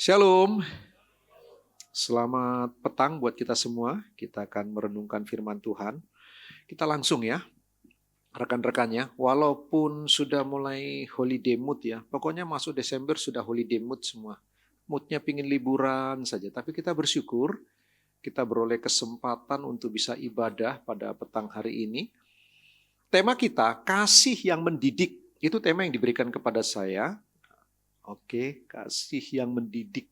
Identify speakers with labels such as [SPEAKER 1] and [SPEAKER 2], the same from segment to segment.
[SPEAKER 1] Shalom, selamat petang buat kita semua. Kita akan merenungkan firman Tuhan. Kita langsung ya, rekan-rekannya. Walaupun sudah mulai holiday mood ya, pokoknya masuk Desember sudah holiday mood semua. Moodnya pingin liburan saja, tapi kita bersyukur kita beroleh kesempatan untuk bisa ibadah pada petang hari ini. Tema kita, kasih yang mendidik. Itu tema yang diberikan kepada saya. Oke, kasih yang mendidik.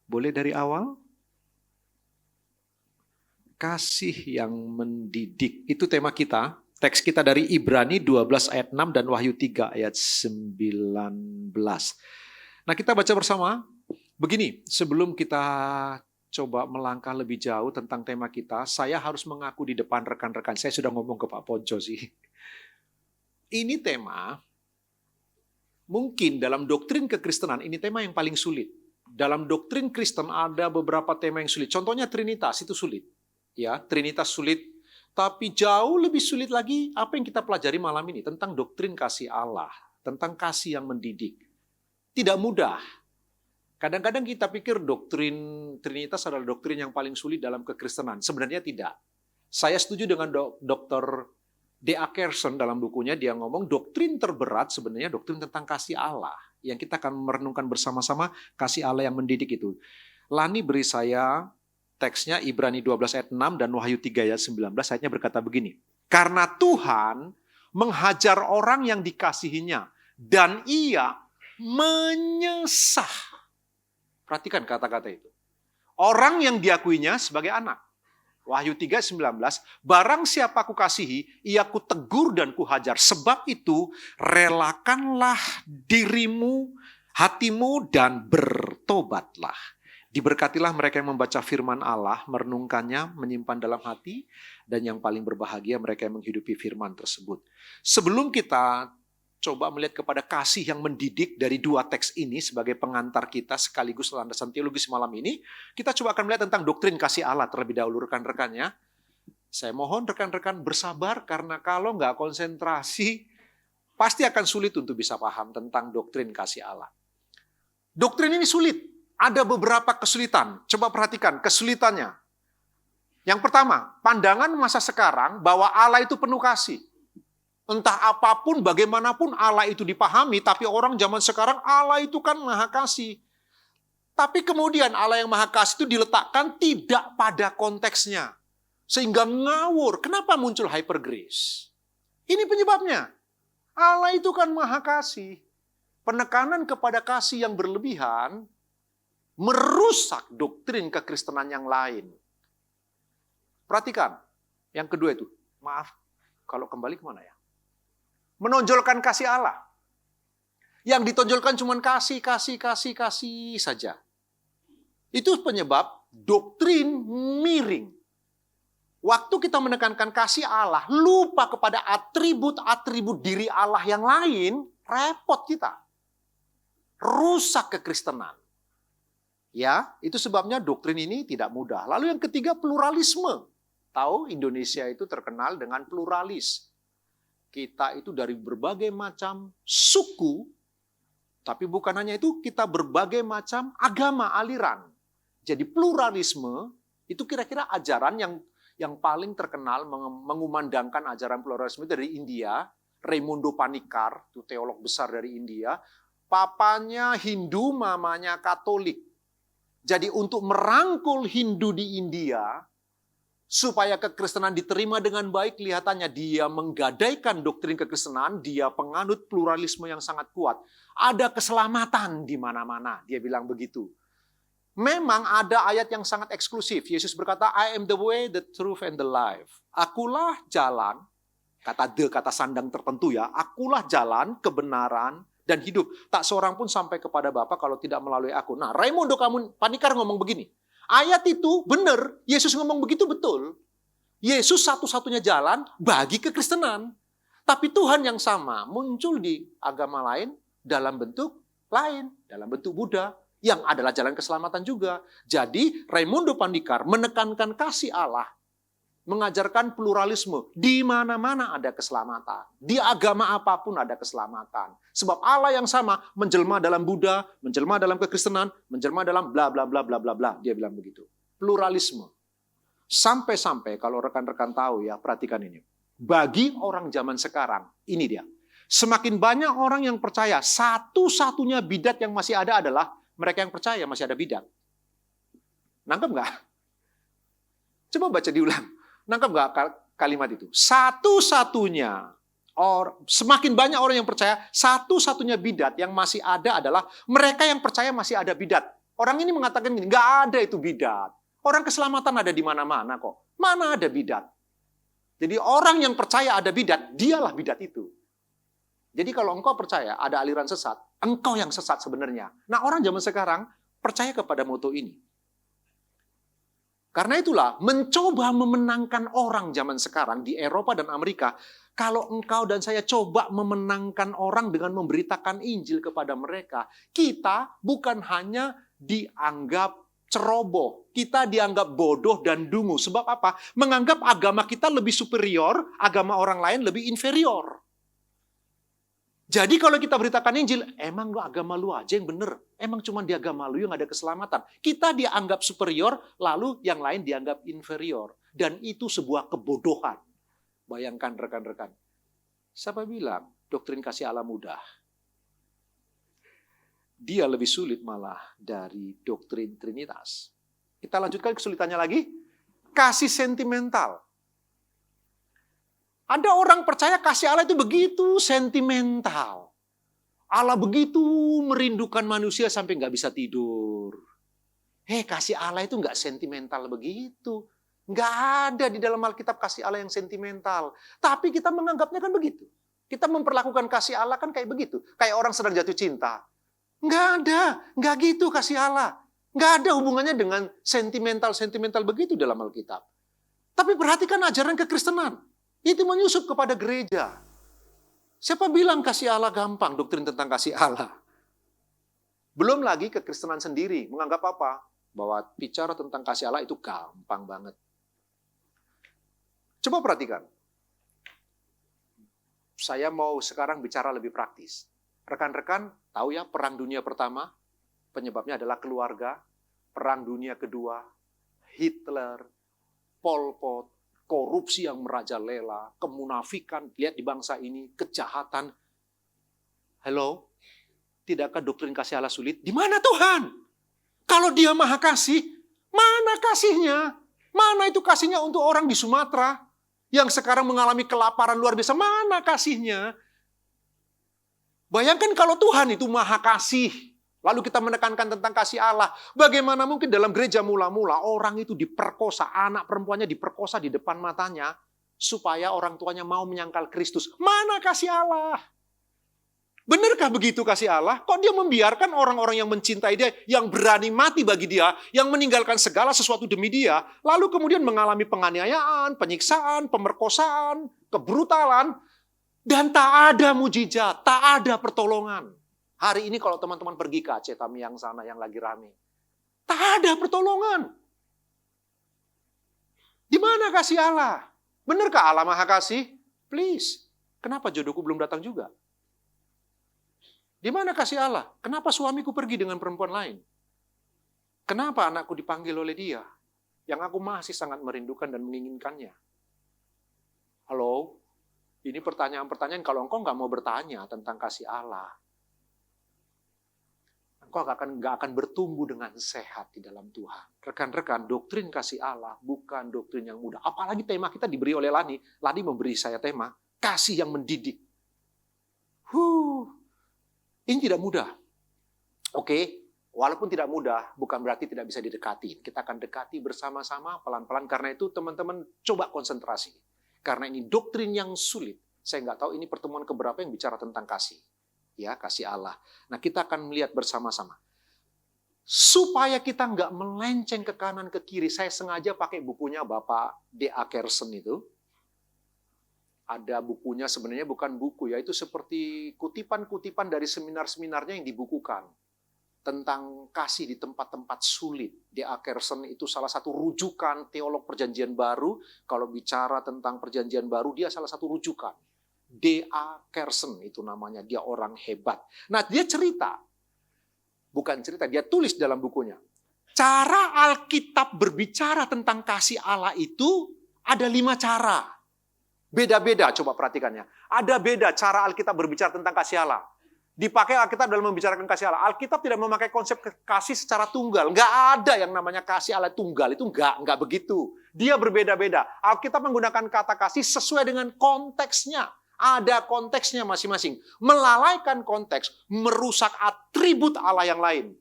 [SPEAKER 1] Boleh dari awal? Kasih yang mendidik. Itu tema kita. Teks kita dari Ibrani 12 ayat 6 dan Wahyu 3 ayat 19. Nah, kita baca bersama. Begini, sebelum kita coba melangkah lebih jauh tentang tema kita, saya harus mengaku di depan rekan-rekan. Saya sudah ngomong ke Pak Ponco sih. Ini tema, mungkin dalam doktrin kekristenan, ini tema yang paling sulit. Dalam doktrin Kristen ada beberapa tema yang sulit. Contohnya Trinitas itu sulit. Ya, Trinitas sulit. Tapi jauh lebih sulit lagi apa yang kita pelajari malam ini tentang doktrin kasih Allah, tentang kasih yang mendidik. Tidak mudah. Kadang-kadang kita pikir doktrin Trinitas adalah doktrin yang paling sulit dalam kekristenan. Sebenarnya tidak. Saya setuju dengan Dr. D.A. Carson dalam bukunya, dia ngomong doktrin terberat sebenarnya doktrin tentang kasih Allah. Yang kita akan merenungkan bersama-sama kasih Allah yang mendidik itu. Lani beri saya teksnya Ibrani 12 ayat 6 dan Wahyu 3 ayat 19. Ayatnya berkata begini. Karena Tuhan menghajar orang yang dikasihinya dan ia menyesah. Perhatikan kata-kata itu. Orang yang diakuinya sebagai anak. Wahyu 3:19, barang siapa kukasihi, ia kutegur dan kuhajar. Sebab itu, relakanlah dirimu, hatimu, dan bertobatlah. Diberkatilah mereka yang membaca firman Allah, merenungkannya, menyimpan dalam hati, dan yang paling berbahagia mereka yang menghidupi firman tersebut. Sebelum kita coba melihat kepada kasih yang mendidik dari dua teks ini sebagai pengantar kita sekaligus landasan teologis malam ini, kita coba akan melihat tentang doktrin kasih Allah terlebih dahulu rekan-rekannya. Saya mohon rekan-rekan bersabar karena kalau nggak konsentrasi, pasti akan sulit untuk bisa paham tentang doktrin kasih Allah. Doktrin ini sulit, ada beberapa kesulitan. Coba perhatikan kesulitannya. Yang pertama, pandangan masa sekarang bahwa Allah itu penuh kasih. Entah apapun, bagaimanapun Allah itu dipahami, tapi orang zaman sekarang Allah itu kan maha kasih. Tapi kemudian Allah yang maha kasih itu diletakkan tidak pada konteksnya. Sehingga ngawur. Kenapa muncul hyper grace? Ini penyebabnya. Allah itu kan maha kasih. Penekanan kepada kasih yang berlebihan merusak doktrin kekristenan yang lain. Perhatikan. Yang kedua itu. Maaf, kalau kembali kemana ya? Menonjolkan kasih Allah. Yang ditonjolkan cuma kasih saja. Itu penyebab doktrin miring. Waktu kita menekankan kasih Allah, lupa kepada atribut-atribut diri Allah yang lain, repot kita. Rusak kekristenan. Ya, itu sebabnya doktrin ini tidak mudah. Lalu yang ketiga, pluralisme. Tahu, Indonesia itu terkenal dengan pluralis. Kita itu dari berbagai macam suku, tapi bukan hanya itu, kita berbagai macam agama, aliran. Jadi pluralisme itu kira-kira ajaran yang paling terkenal mengumandangkan ajaran pluralisme dari India. Raimundo Panikkar, itu teolog besar dari India. Papanya Hindu, mamanya Katolik. Jadi untuk merangkul Hindu di India, supaya kekristenan diterima dengan baik, kelihatannya dia menggadaikan doktrin kekristenan, dia penganut pluralisme yang sangat kuat. Ada keselamatan di mana-mana, dia bilang begitu. Memang ada ayat yang sangat eksklusif. Yesus berkata, I am the way, the truth, and the life. Akulah jalan, kata sandang tertentu ya, akulah jalan, kebenaran, dan hidup. Tak seorang pun sampai kepada Bapa kalau tidak melalui aku. Nah, Raimundo Panikkar ngomong begini, ayat itu benar, Yesus ngomong begitu betul. Yesus satu-satunya jalan bagi kekristenan. Tapi Tuhan yang sama muncul di agama lain dalam bentuk lain, dalam bentuk Buddha, yang adalah jalan keselamatan juga. Jadi Raimundo Panikkar menekankan kasih Allah mengajarkan pluralisme. Di mana-mana ada keselamatan. Di agama apapun ada keselamatan. Sebab Allah yang sama menjelma dalam Buddha, menjelma dalam kekristenan, menjelma dalam bla bla bla bla bla bla. Dia bilang begitu. Pluralisme. Sampai-sampai kalau rekan-rekan tahu ya, perhatikan ini. Bagi orang zaman sekarang, ini dia. Semakin banyak orang yang percaya, satu-satunya bidat yang masih ada adalah mereka yang percaya masih ada bidat. Nangkep nggak? Coba baca diulang. Nangkep nggak kalimat itu? Satu-satunya, semakin banyak orang yang percaya, satu-satunya bidat yang masih ada adalah mereka yang percaya masih ada bidat. Orang ini mengatakan gini, nggak ada itu bidat. Orang keselamatan ada di mana-mana kok. Mana ada bidat? Jadi orang yang percaya ada bidat, dialah bidat itu. Jadi kalau engkau percaya ada aliran sesat, engkau yang sesat sebenarnya. Nah, orang zaman sekarang percaya kepada moto ini. Karena itulah, mencoba memenangkan orang zaman sekarang di Eropa dan Amerika, kalau engkau dan saya coba memenangkan orang dengan memberitakan Injil kepada mereka, kita bukan hanya dianggap ceroboh, kita dianggap bodoh dan dungu. Sebab apa? Menganggap agama kita lebih superior, agama orang lain lebih inferior. Jadi kalau kita beritakan Injil, emang agama lu aja yang benar. Emang cuma di agama lu yang ada keselamatan. Kita dianggap superior, lalu yang lain dianggap inferior. Dan itu sebuah kebodohan. Bayangkan rekan-rekan. Siapa bilang doktrin kasih Allah mudah? Dia lebih sulit malah dari doktrin Trinitas. Kita lanjutkan kesulitannya lagi. Kasih sentimental. Ada orang percaya kasih Allah itu begitu sentimental. Allah begitu merindukan manusia sampai nggak bisa tidur. Kasih Allah itu nggak sentimental begitu. Nggak ada di dalam Alkitab kasih Allah yang sentimental. Tapi kita menganggapnya kan begitu. Kita memperlakukan kasih Allah kan kayak begitu. Kayak orang sedang jatuh cinta. Nggak ada. Nggak gitu kasih Allah. Nggak ada hubungannya dengan sentimental begitu dalam Alkitab. Tapi perhatikan ajaran kekristenan. Itu menyusup kepada gereja. Siapa bilang kasih Allah gampang, doktrin tentang kasih Allah? Belum lagi kekristenan sendiri menganggap apa? Bahwa bicara tentang kasih Allah itu gampang banget. Coba perhatikan. Saya mau sekarang bicara lebih praktis. Rekan-rekan tahu ya, Perang Dunia Pertama, penyebabnya adalah keluarga. Perang Dunia Kedua, Hitler, Pol Pot, korupsi yang merajalela, kemunafikan, lihat di bangsa ini, kejahatan. Hello? Tidakkah doktrin kasih Allah sulit? Di mana Tuhan? Kalau Dia Maha Kasih, mana kasihnya? Mana itu kasihnya untuk orang di Sumatera yang sekarang mengalami kelaparan luar biasa? Mana kasihnya? Bayangkan kalau Tuhan itu Maha Kasih, lalu kita menekankan tentang kasih Allah. Bagaimana mungkin dalam gereja mula-mula orang itu diperkosa, anak perempuannya diperkosa di depan matanya, supaya orang tuanya mau menyangkal Kristus. Mana kasih Allah? Benarkah begitu kasih Allah? Kok Dia membiarkan orang-orang yang mencintai Dia, yang berani mati bagi Dia, yang meninggalkan segala sesuatu demi Dia, lalu kemudian mengalami penganiayaan, penyiksaan, pemerkosaan, kebrutalan, dan tak ada mujizat, tak ada pertolongan. Hari ini kalau teman-teman pergi ke Aceh Tamiang sana yang lagi rame, tak ada pertolongan. Di mana kasih Allah? Benarkah Allah Maha Kasih? Please, kenapa jodohku belum datang juga? Di mana kasih Allah? Kenapa suamiku pergi dengan perempuan lain? Kenapa anakku dipanggil oleh Dia? Yang aku masih sangat merindukan dan menginginkannya. Halo? Ini pertanyaan-pertanyaan kalau engkau nggak mau bertanya tentang kasih Allah, engkau nggak akan bertumbuh dengan sehat di dalam Tuhan. Rekan-rekan, doktrin kasih Allah bukan doktrin yang mudah. Apalagi tema kita diberi oleh Lani. Lani memberi saya tema, kasih yang mendidik. Ini tidak mudah. Oke, walaupun tidak mudah, bukan berarti tidak bisa didekati. Kita akan dekati bersama-sama, pelan-pelan. Karena itu teman-teman coba konsentrasi. Karena ini doktrin yang sulit. Saya nggak tahu ini pertemuan keberapa yang bicara tentang kasih. Ya, kasih Allah. Nah, kita akan melihat bersama-sama. Supaya kita nggak melenceng ke kanan ke kiri, saya sengaja pakai bukunya Bapak D.A. Kersen itu. Ada bukunya, sebenarnya bukan buku ya, itu seperti kutipan-kutipan dari seminar-seminarnya yang dibukukan. tentang kasih di tempat-tempat sulit. D.A. Carson itu salah satu rujukan teolog Perjanjian Baru. Kalau bicara tentang Perjanjian Baru, dia salah satu rujukan. D.A. Carson itu namanya, dia orang hebat. Nah, dia dia tulis dalam bukunya. Cara Alkitab berbicara tentang kasih Allah itu ada 5 cara. Beda-beda, coba perhatikannya. Ada beda cara Alkitab berbicara tentang kasih Allah. Dipakai Alkitab dalam membicarakan kasih Allah. Alkitab tidak memakai konsep kasih secara tunggal. Nggak ada yang namanya kasih Allah tunggal. Itu nggak begitu. Dia berbeda-beda. Alkitab menggunakan kata kasih sesuai dengan konteksnya. Ada konteksnya masing-masing. Melalaikan konteks, merusak atribut Allah yang lain.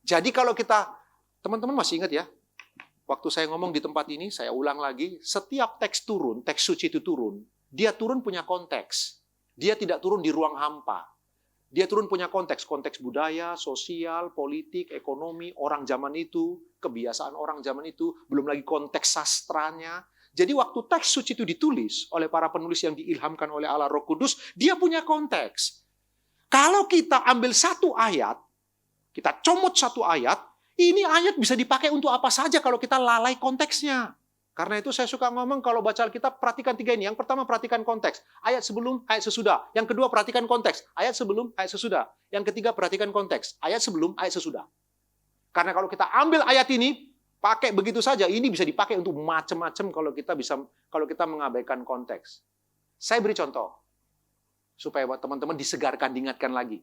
[SPEAKER 1] Jadi kalau teman-teman masih ingat ya, waktu saya ngomong di tempat ini, saya ulang lagi, setiap teks suci itu turun, dia turun punya konteks. Dia tidak turun di ruang hampa. Dia turun punya konteks budaya, sosial, politik, ekonomi, orang zaman itu, kebiasaan orang zaman itu, belum lagi konteks sastranya. Jadi waktu teks suci itu ditulis oleh para penulis yang diilhamkan oleh Allah Roh Kudus, dia punya konteks. Kalau kita ambil satu ayat, kita comot satu ayat, ini ayat bisa dipakai untuk apa saja kalau kita lalai konteksnya. Karena itu saya suka ngomong kalau baca Alkitab, perhatikan 3 ini. Yang pertama, perhatikan konteks. Ayat sebelum, ayat sesudah. Yang kedua, perhatikan konteks. Ayat sebelum, ayat sesudah. Yang ketiga, perhatikan konteks. Ayat sebelum, ayat sesudah. Karena kalau kita ambil ayat ini, pakai begitu saja, ini bisa dipakai untuk macam-macam kalau kita mengabaikan konteks. Saya beri contoh, supaya teman-teman disegarkan, diingatkan lagi.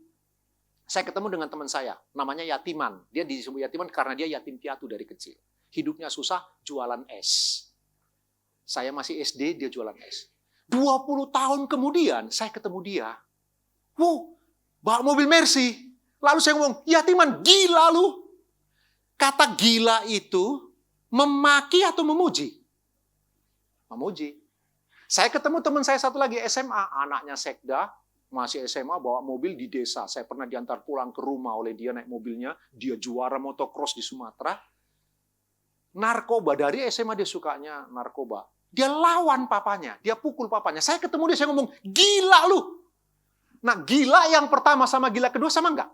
[SPEAKER 1] Saya ketemu dengan teman saya, namanya Yatiman. Dia disebut Yatiman karena dia yatim piatu dari kecil. Hidupnya susah, jualan es. Saya masih SD, dia jualan es. 20 tahun kemudian, saya ketemu dia. Wow, bawa mobil Mercy. Lalu saya ngomong, Yatiman, gila lu. Kata gila itu memaki atau memuji? Memuji. Saya ketemu teman saya satu lagi, SMA. Anaknya sekda, masih SMA, bawa mobil di desa. Saya pernah diantar pulang ke rumah oleh dia naik mobilnya. Dia juara motocross di Sumatera. Narkoba, dari SMA dia sukanya narkoba. Dia lawan papanya, dia pukul papanya. Saya ketemu dia, saya ngomong, gila lu. Nah, gila yang pertama sama gila kedua sama enggak?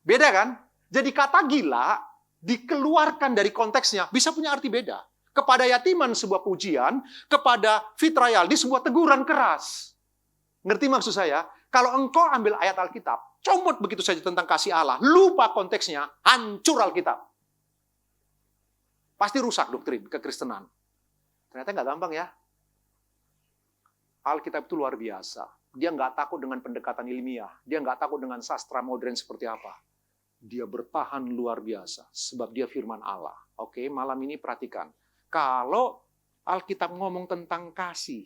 [SPEAKER 1] Beda kan? Jadi kata gila dikeluarkan dari konteksnya, bisa punya arti beda. Kepada Yatiman sebuah pujian, kepada Fitrayaldi sebuah teguran keras. Ngerti maksud saya? Kalau engkau ambil ayat Alkitab, comot begitu saja tentang kasih Allah, lupa konteksnya, hancur Alkitab. Pasti rusak doktrin kekristenan. Ternyata nggak gampang ya. Alkitab itu luar biasa. Dia nggak takut dengan pendekatan ilmiah. Dia nggak takut dengan sastra modern seperti apa. Dia bertahan luar biasa. Sebab dia firman Allah. Oke, malam ini perhatikan. Kalau Alkitab ngomong tentang kasih,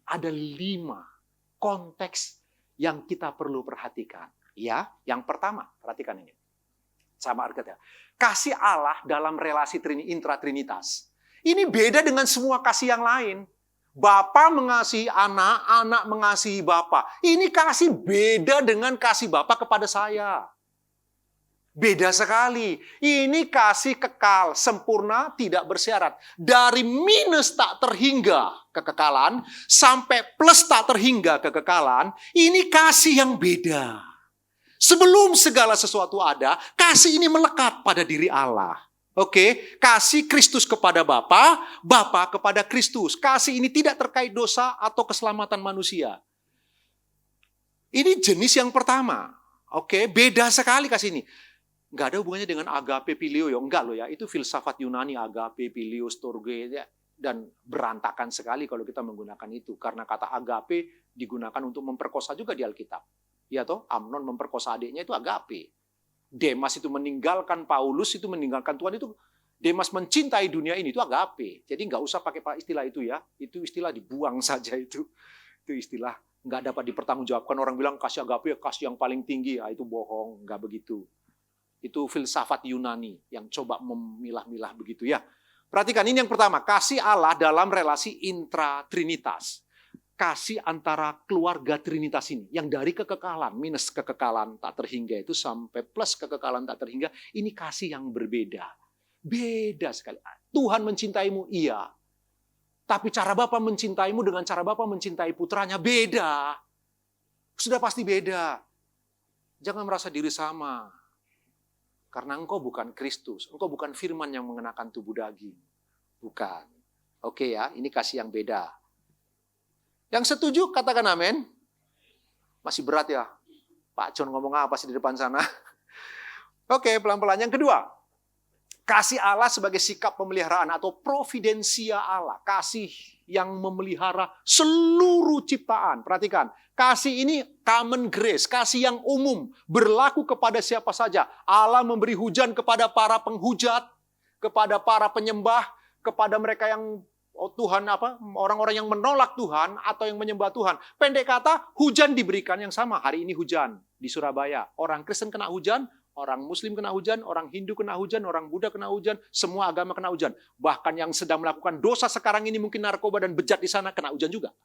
[SPEAKER 1] ada 5 konteks yang kita perlu perhatikan. Ya, yang pertama, perhatikan ini. Sama Alkitab. Kasih Allah dalam relasi intratrinitas. Ini beda dengan semua kasih yang lain. Bapa mengasihi anak, anak mengasihi Bapa. Ini kasih beda dengan kasih Bapa kepada saya. Beda sekali. Ini kasih kekal, sempurna, tidak bersyarat. Dari minus tak terhingga kekekalan, sampai plus tak terhingga kekekalan, ini kasih yang beda. Sebelum segala sesuatu ada, kasih ini melekat pada diri Allah. Oke, kasih Kristus kepada Bapa, Bapa kepada Kristus. Kasih ini tidak terkait dosa atau keselamatan manusia. Ini jenis yang pertama. Oke, beda sekali kasih ini. Nggak ada hubungannya dengan agape filio, ya enggak loh ya. Itu filsafat Yunani, agape, filio, storge, ya. Dan berantakan sekali kalau kita menggunakan itu. Karena kata agape digunakan untuk memperkosa juga di Alkitab. Ya toh, Amnon memperkosa adiknya itu agape. Demas itu meninggalkan Paulus, itu meninggalkan Tuhan, itu Demas mencintai dunia ini, itu agape. Jadi nggak usah pakai istilah itu ya. Itu istilah dibuang saja itu. Itu istilah nggak dapat dipertanggungjawabkan. Orang bilang kasih agape, kasih yang paling tinggi. Ya, itu bohong, nggak begitu. Itu filsafat Yunani yang coba memilah-milah begitu ya. Perhatikan, ini yang pertama. Kasih Allah dalam relasi intratrinitas. Kasih antara keluarga Trinitas ini, yang dari kekekalan, minus kekekalan tak terhingga itu sampai plus kekekalan tak terhingga, ini kasih yang berbeda. Beda sekali. Tuhan mencintaimu, iya. Tapi cara Bapa mencintaimu dengan cara Bapa mencintai putranya beda. Sudah pasti beda. Jangan merasa diri sama. Karena engkau bukan Kristus. Engkau bukan firman yang mengenakan tubuh daging. Bukan. Oke ya, ini kasih yang beda. Yang setuju, katakan amin. Masih berat ya. Pak John ngomong apa sih di depan sana? Oke, pelan-pelan. Yang kedua, kasih Allah sebagai sikap pemeliharaan atau providensia Allah. Kasih yang memelihara seluruh ciptaan. Perhatikan, kasih ini common grace, kasih yang umum, berlaku kepada siapa saja. Allah memberi hujan kepada para penghujat, kepada para penyembah, kepada mereka yang orang-orang yang menolak Tuhan atau yang menyembah Tuhan. Pendek kata, hujan diberikan yang sama. Hari ini hujan di Surabaya. Orang Kristen kena hujan, orang Muslim kena hujan, orang Hindu kena hujan, orang Buddha kena hujan, semua agama kena hujan. Bahkan yang sedang melakukan dosa sekarang ini mungkin narkoba dan bejat di sana kena hujan juga.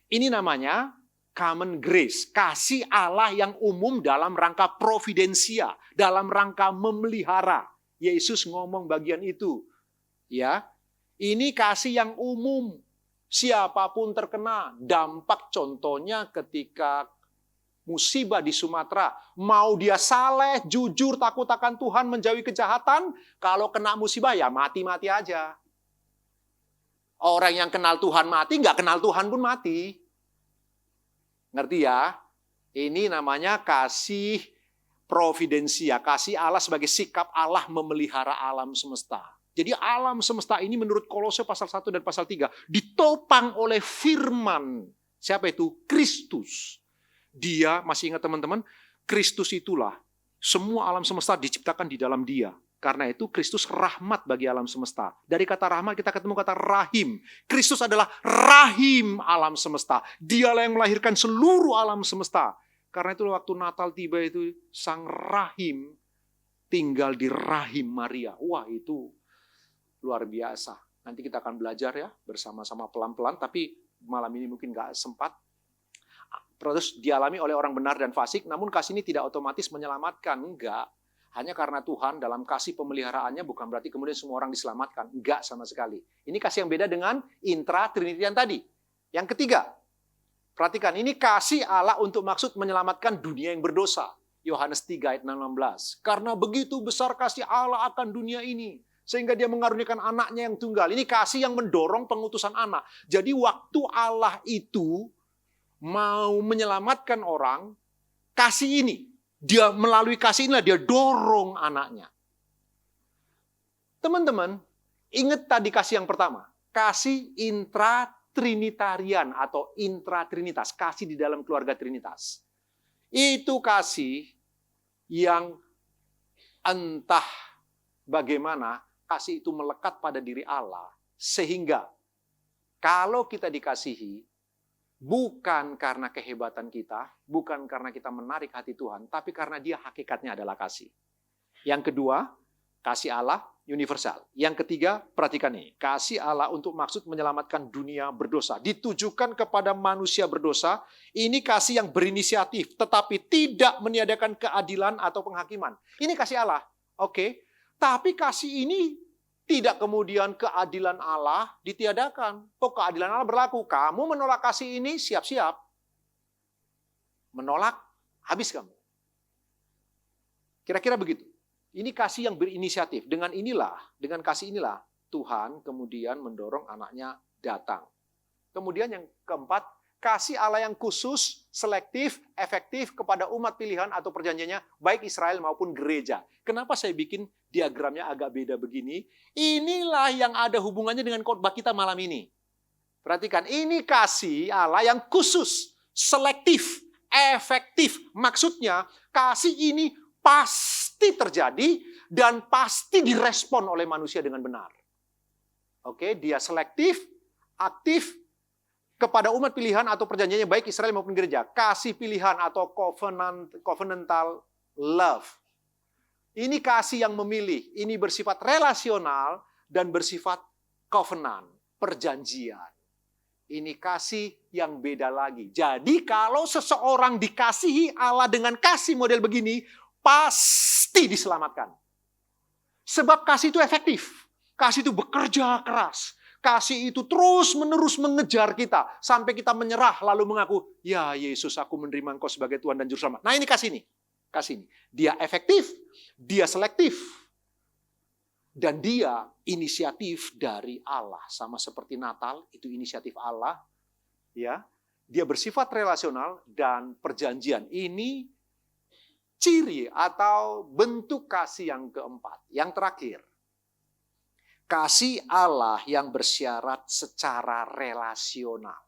[SPEAKER 1] Ini namanya common grace, kasih Allah yang umum dalam rangka providensia, dalam rangka memelihara. Yesus ngomong bagian itu. Ya, ini kasih yang umum. Siapapun terkena, dampak contohnya ketika musibah di Sumatera, mau dia saleh, jujur, takut akan Tuhan, menjauhi kejahatan, kalau kena musibah ya mati-mati aja. Orang yang kenal Tuhan mati, nggak kenal Tuhan pun mati. Ngerti ya? Ini namanya kasih providensia, kasih Allah sebagai sikap Allah memelihara alam semesta. Jadi alam semesta ini menurut Kolose pasal 1 dan pasal 3 ditopang oleh firman. Siapa itu? Kristus. Dia, masih ingat teman-teman, Kristus itulah semua alam semesta diciptakan di dalam dia. Karena itu Kristus rahmat bagi alam semesta. Dari kata rahmat kita ketemu kata rahim. Kristus adalah rahim alam semesta. Dialah yang melahirkan seluruh alam semesta. Karena itu waktu Natal tiba itu sang rahim tinggal di rahim Maria. Wah, itu luar biasa. Nanti kita akan belajar ya bersama-sama pelan-pelan. Tapi malam ini mungkin nggak sempat. Terus dialami oleh orang benar dan fasik, namun kasih ini tidak otomatis menyelamatkan. Enggak. Hanya karena Tuhan dalam kasih pemeliharaannya bukan berarti kemudian semua orang diselamatkan. Enggak sama sekali. Ini kasih yang beda dengan intra-trinitian tadi. Yang ketiga, perhatikan, ini kasih Allah untuk maksud menyelamatkan dunia yang berdosa. Yohanes 3 ayat 16. Karena begitu besar kasih Allah akan dunia ini, sehingga dia mengaruniakan anaknya yang tunggal. Ini kasih yang mendorong pengutusan anak. Jadi waktu Allah itu mau menyelamatkan orang, kasih ini, dia melalui kasih inilah dia dorong anaknya. Teman-teman, ingat tadi kasih yang pertama, kasih intra-trinitarian atau intra-trinitas, kasih di dalam keluarga Trinitas. Itu kasih yang entah bagaimana kasih itu melekat pada diri Allah, sehingga kalau kita dikasihi, bukan karena kehebatan kita, bukan karena kita menarik hati Tuhan, tapi karena dia hakikatnya adalah kasih. Yang kedua, kasih Allah universal. Yang ketiga, perhatikan nih, kasih Allah untuk maksud menyelamatkan dunia berdosa. Ditujukan kepada manusia berdosa, ini kasih yang berinisiatif, tetapi tidak meniadakan keadilan atau penghakiman. Ini kasih Allah, oke. Tapi kasih ini tidak kemudian keadilan Allah ditiadakan. Kok keadilan Allah berlaku? Kamu menolak kasih ini, siap-siap. Menolak, habis kamu. Kira-kira begitu. Ini kasih yang berinisiatif. Dengan kasih inilah, Tuhan kemudian mendorong anaknya datang. Kemudian yang keempat, kasih Allah yang khusus, selektif, efektif kepada umat pilihan atau perjanjiannya, baik Israel maupun gereja. Kenapa saya bikin diagramnya agak beda begini? Inilah yang ada hubungannya dengan khotbah kita malam ini. Perhatikan, ini kasih Allah yang khusus, selektif, efektif. Maksudnya, kasih ini pasti terjadi dan pasti direspon oleh manusia dengan benar. Oke, dia selektif, aktif, kepada umat pilihan atau perjanjiannya baik Israel maupun gereja. Kasih pilihan atau covenantal love. Ini kasih yang memilih. Ini bersifat relasional dan bersifat covenant, perjanjian. Ini kasih yang beda lagi. Jadi kalau seseorang dikasihi Allah dengan kasih model begini, pasti diselamatkan. Sebab kasih itu efektif. Kasih itu bekerja keras. Kasih itu terus-menerus mengejar kita. Sampai kita menyerah lalu mengaku, ya Yesus aku menerima Engkau sebagai Tuhan dan Juru Selamat. Nah ini kasih nih. Kasih nih. Dia efektif, dia selektif. Dan dia inisiatif dari Allah. Sama seperti Natal, itu inisiatif Allah. Ya, dia bersifat relasional dan perjanjian. Ini ciri atau bentuk kasih yang keempat. Yang terakhir. Kasih Allah yang bersyarat secara relasional.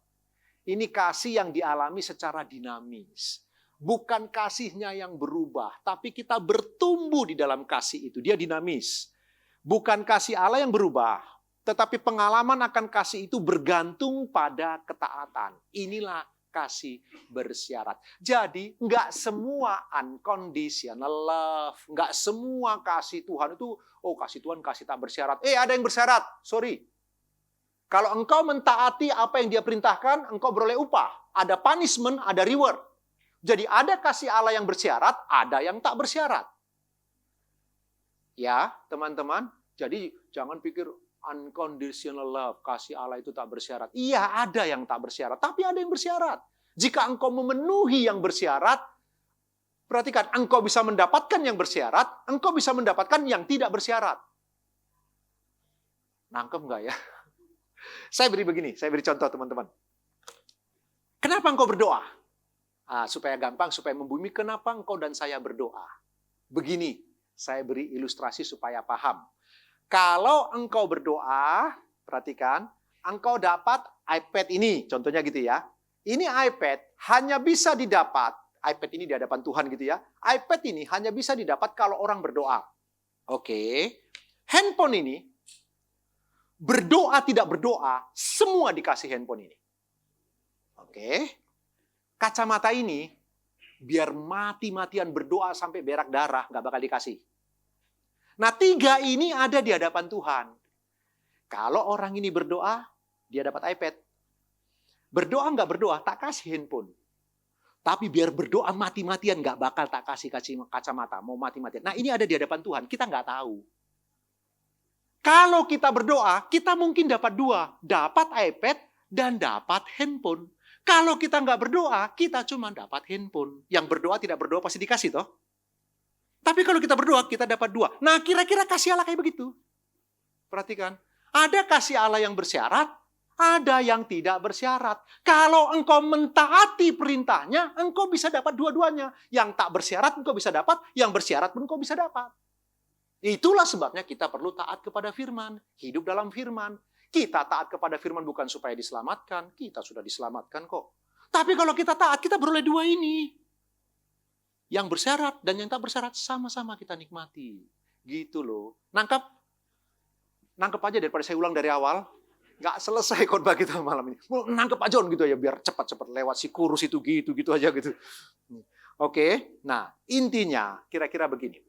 [SPEAKER 1] Ini kasih yang dialami secara dinamis. Bukan kasihnya yang berubah, tapi kita bertumbuh di dalam kasih itu. Dia dinamis. Bukan kasih Allah yang berubah, tetapi pengalaman akan kasih itu bergantung pada ketaatan. Inilah kasih bersyarat. Jadi, enggak semua unconditional love. Enggak semua kasih Tuhan itu, oh kasih Tuhan kasih tak bersyarat. Ada yang bersyarat, sorry. Kalau engkau mentaati apa yang dia perintahkan, engkau beroleh upah. Ada punishment, ada reward. Jadi ada kasih Allah yang bersyarat, ada yang tak bersyarat. Ya, teman-teman. Jadi jangan pikir unconditional love, kasih Allah itu tak bersyarat. Iya, ada yang tak bersyarat, tapi ada yang bersyarat. Jika engkau memenuhi yang bersyarat, perhatikan, engkau bisa mendapatkan yang bersyarat, engkau bisa mendapatkan yang tidak bersyarat. Nangkep nggak ya? Saya beri contoh teman-teman. Kenapa engkau berdoa? Supaya gampang, supaya membumi, kenapa engkau dan saya berdoa? Begini, saya beri ilustrasi supaya paham. Kalau engkau berdoa, perhatikan, engkau dapat iPad ini, contohnya gitu ya. Ini iPad hanya bisa didapat, iPad ini di hadapan Tuhan gitu ya. iPad ini hanya bisa didapat kalau orang berdoa. Oke. Handphone ini, berdoa tidak berdoa, semua dikasih handphone ini. Oke. Kacamata ini, biar mati-matian berdoa sampai berak darah, nggak bakal dikasih. Nah, 3 ini ada di hadapan Tuhan. Kalau orang ini berdoa, dia dapat iPad. Berdoa nggak berdoa, tak kasih handphone. Tapi biar berdoa mati-matian, nggak bakal tak kasih kacamata. Mau mati-matian. Nah, ini ada di hadapan Tuhan. Kita nggak tahu. Kalau kita berdoa, kita mungkin dapat 2. Dapat iPad dan dapat handphone. Kalau kita nggak berdoa, kita cuma dapat handphone. Yang berdoa tidak berdoa pasti dikasih toh. Tapi kalau kita berdoa, kita dapat 2. Nah, kira-kira kasih Allah kayak begitu. Perhatikan. Ada kasih Allah yang bersyarat, ada yang tidak bersyarat. Kalau engkau mentaati perintahnya, engkau bisa dapat dua-duanya. Yang tak bersyarat engkau bisa dapat, yang bersyarat pun engkau bisa dapat. Itulah sebabnya kita perlu taat kepada firman. Hidup dalam firman. Kita taat kepada firman bukan supaya diselamatkan. Kita sudah diselamatkan kok. Tapi kalau kita taat, kita beroleh 2 ini. Yang bersyarat dan yang tak bersyarat sama-sama kita nikmati. Gitu loh. Nangkep aja daripada saya ulang dari awal. Nggak selesai khotbah kita malam ini. Nangkep aja gitu ya biar cepat-cepat lewat si kurus itu gitu aja gitu. Oke. Nah, intinya kira-kira begini.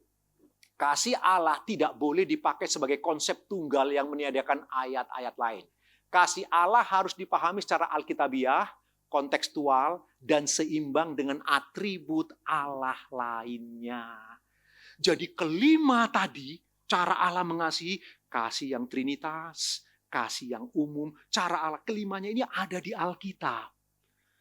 [SPEAKER 1] Kasih Allah tidak boleh dipakai sebagai konsep tunggal yang meniadakan ayat-ayat lain. Kasih Allah harus dipahami secara alkitabiah, kontekstual, dan seimbang dengan atribut Allah lainnya. Jadi kelima tadi, cara Allah mengasihi, kasih yang trinitas, kasih yang umum, cara Allah kelimanya ini ada di Alkitab.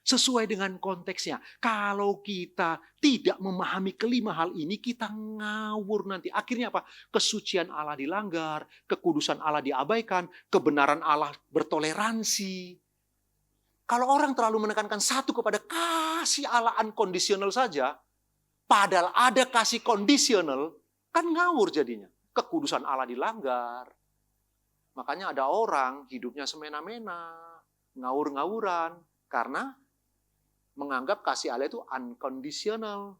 [SPEAKER 1] Sesuai dengan konteksnya. Kalau kita tidak memahami kelima hal ini, kita ngawur nanti. Akhirnya apa? Kesucian Allah dilanggar, kekudusan Allah diabaikan, kebenaran Allah bertoleransi. Kalau orang terlalu menekankan satu kepada kasih Allah unconditional saja, padahal ada kasih conditional, kan ngawur jadinya. Kekudusan Allah dilanggar. Makanya ada orang hidupnya semena-mena, ngawur-ngawuran, karena menganggap kasih Allah itu unconditional.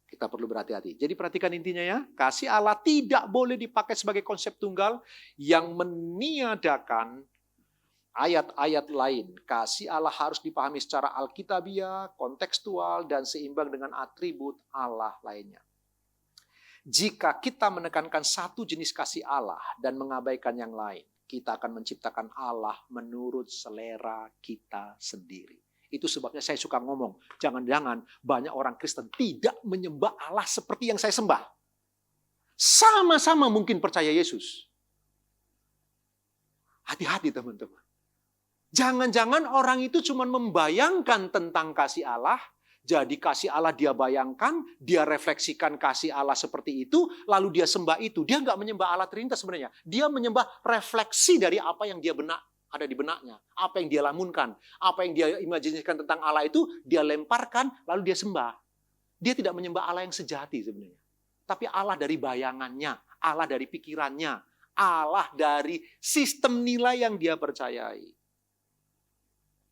[SPEAKER 1] Kita perlu berhati-hati. Jadi perhatikan intinya ya, kasih Allah tidak boleh dipakai sebagai konsep tunggal yang meniadakan ayat-ayat lain. Kasih Allah harus dipahami secara alkitabiah, kontekstual, dan seimbang dengan atribut Allah lainnya. Jika kita menekankan satu jenis kasih Allah dan mengabaikan yang lain, kita akan menciptakan Allah menurut selera kita sendiri. Itu sebabnya saya suka ngomong, jangan-jangan banyak orang Kristen tidak menyembah Allah seperti yang saya sembah. Sama-sama mungkin percaya Yesus. Hati-hati teman-teman. Jangan-jangan orang itu cuma membayangkan tentang kasih Allah, jadi kasih Allah dia bayangkan, dia refleksikan kasih Allah seperti itu, lalu dia sembah itu. Dia nggak menyembah Allah Trinitas sebenarnya. Dia menyembah refleksi dari apa yang dia ada di benaknya. Apa yang dia lamunkan, apa yang dia imajinasikan tentang Allah itu, dia lemparkan, lalu dia sembah. Dia tidak menyembah Allah yang sejati sebenarnya. Tapi Allah dari bayangannya, Allah dari pikirannya, Allah dari sistem nilai yang dia percayai.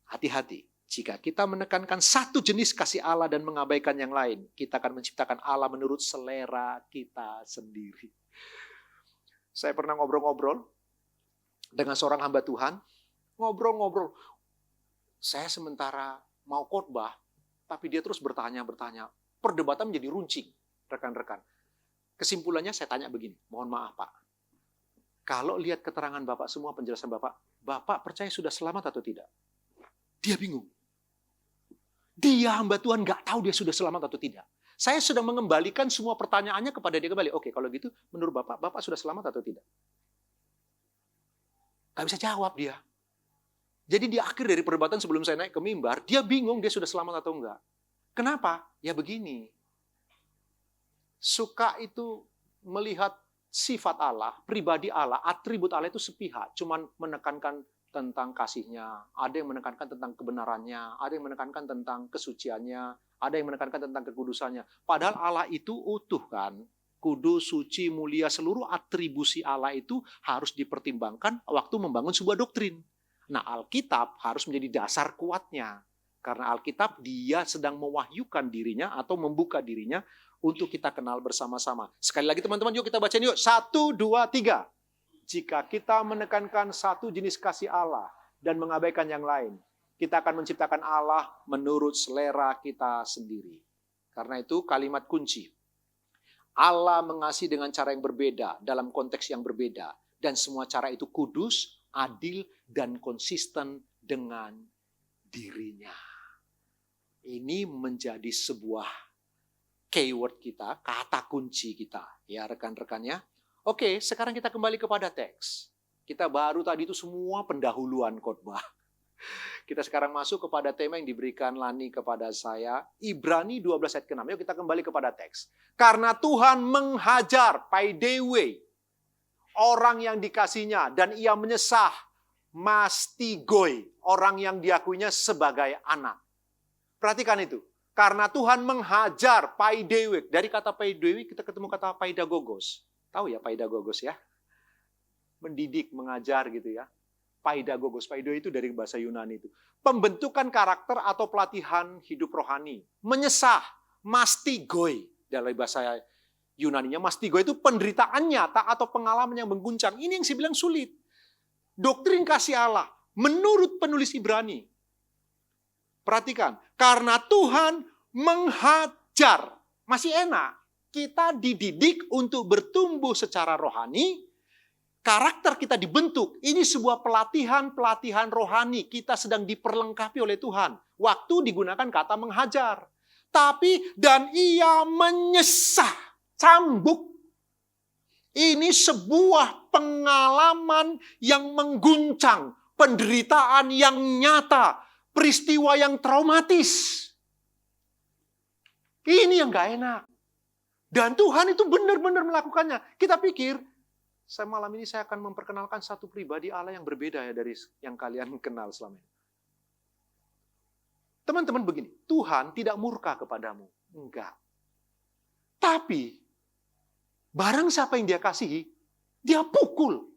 [SPEAKER 1] Hati-hati. Jika kita menekankan satu jenis kasih Allah dan mengabaikan yang lain, kita akan menciptakan Allah menurut selera kita sendiri. Saya pernah ngobrol-ngobrol dengan seorang hamba Tuhan, ngobrol-ngobrol. Saya sementara mau khotbah, tapi dia terus bertanya-bertanya. Perdebatan menjadi runcing, rekan-rekan. Kesimpulannya saya tanya begini, mohon maaf Pak. Kalau lihat keterangan Bapak semua, penjelasan Bapak, Bapak percaya sudah selamat atau tidak? Dia bingung. Dia hamba Tuhan nggak tahu dia sudah selamat atau tidak. Saya sudah mengembalikan semua pertanyaannya kepada dia kembali. Oke, kalau gitu menurut Bapak, Bapak sudah selamat atau tidak? Gak bisa jawab dia. Jadi di akhir dari perdebatan sebelum saya naik ke mimbar, dia bingung dia sudah selamat atau enggak. Kenapa? Ya begini. Suka itu melihat sifat Allah, pribadi Allah, atribut Allah itu sepihak. Cuman menekankan tentang kasihnya, ada yang menekankan tentang kebenarannya, ada yang menekankan tentang kesuciannya, ada yang menekankan tentang kekudusannya. Padahal Allah itu utuh kan, kudus, suci, mulia, seluruh atribusi Allah itu harus dipertimbangkan waktu membangun sebuah doktrin. Nah, Alkitab harus menjadi dasar kuatnya. Karena Alkitab dia sedang mewahyukan dirinya atau membuka dirinya untuk kita kenal bersama-sama. Sekali lagi teman-teman, yuk kita bacain yuk. 1, 2, 3. Jika kita menekankan satu jenis kasih Allah dan mengabaikan yang lain, kita akan menciptakan Allah menurut selera kita sendiri. Karena itu kalimat kunci. Allah mengasihi dengan cara yang berbeda, dalam konteks yang berbeda. Dan semua cara itu kudus, adil, dan konsisten dengan dirinya. Ini menjadi sebuah keyword kita, kata kunci kita. Ya rekan-rekannya. Oke, sekarang kita kembali kepada teks. Kita baru tadi itu semua pendahuluan khotbah. Kita sekarang masuk kepada tema yang diberikan Lani kepada saya. Ibrani 12 ayat ke-6. Yuk kita kembali kepada teks. Karena Tuhan menghajar paidewe orang yang dikasihnya dan ia menyesah mastigoi orang yang diakuinya sebagai anak. Perhatikan itu. Karena Tuhan menghajar paidewe. Dari kata paidewe kita ketemu kata paidagogos. Tahu ya paidagogos ya? Mendidik, mengajar gitu ya. Paidagogos, paido itu dari bahasa Yunani itu. Pembentukan karakter atau pelatihan hidup rohani. Menyesah, mastigoi. Dari bahasa Yunaninya, mastigoi itu penderitaan nyata atau pengalaman yang mengguncang. Ini yang saya bilang sulit. Doktrin kasih Allah, menurut penulis Ibrani. Perhatikan, karena Tuhan menghajar. Masih enak. Kita dididik untuk bertumbuh secara rohani, karakter kita dibentuk. Ini sebuah pelatihan rohani. Kita sedang diperlengkapi oleh Tuhan. Waktu digunakan kata menghajar. Tapi, dan ia menyesah, cambuk. Ini sebuah pengalaman yang mengguncang, penderitaan yang nyata, peristiwa yang traumatis. Ini yang gak enak. Dan Tuhan itu benar-benar melakukannya. Kita pikir, malam ini saya akan memperkenalkan satu pribadi Allah yang berbeda ya dari yang kalian kenal selama ini. Teman-teman begini, Tuhan tidak murka kepadamu. Enggak. Tapi, barang siapa yang dia kasihi, dia pukul.